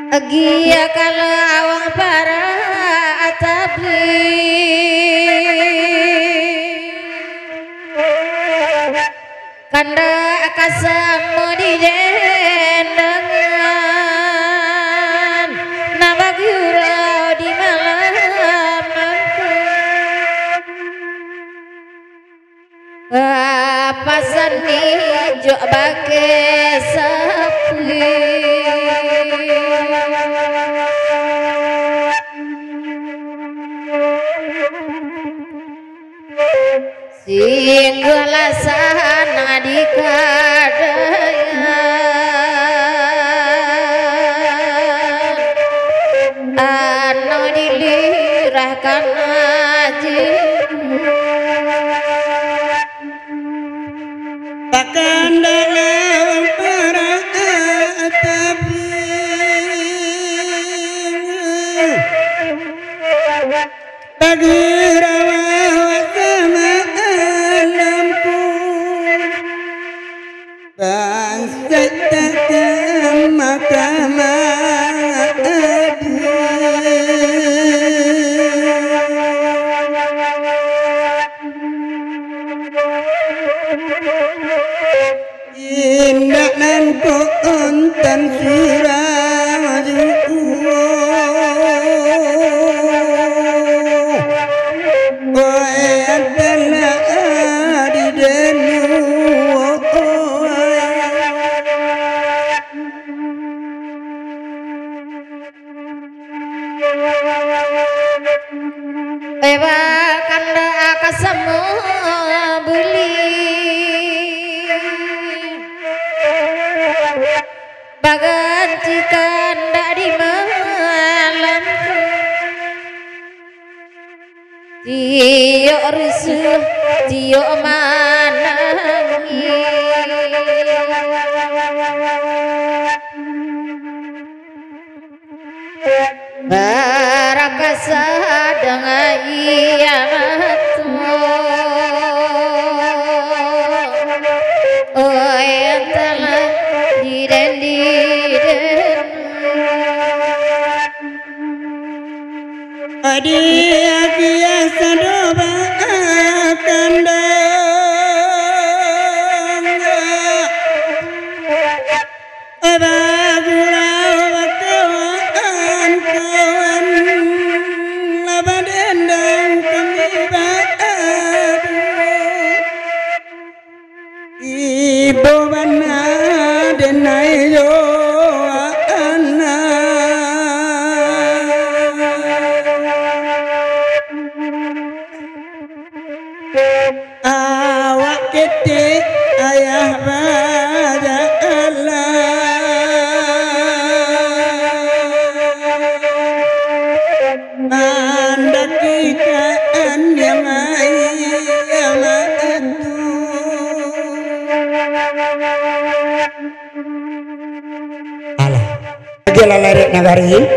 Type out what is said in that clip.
Agia kala awang para atabi kanda akasamu di dendangan nabagura di malam pasan nijo bake sapi singgala sana di kadayan anu dilirahkan aji takkan dalam para atabi bagi rawa sama alamku bangsa takkan makamah indah nan kontan suraju adalah di denu Ewa kanda akasamu beli bagan cikanda di malam Tio rusuh Tio manangi barakasa dengan ianatu oh yang telah diden adia biasa doa kanda ibu bana denai yo ana awak kete ayah pada Allah anda kikaan yang Alah, lagi lalai nagari.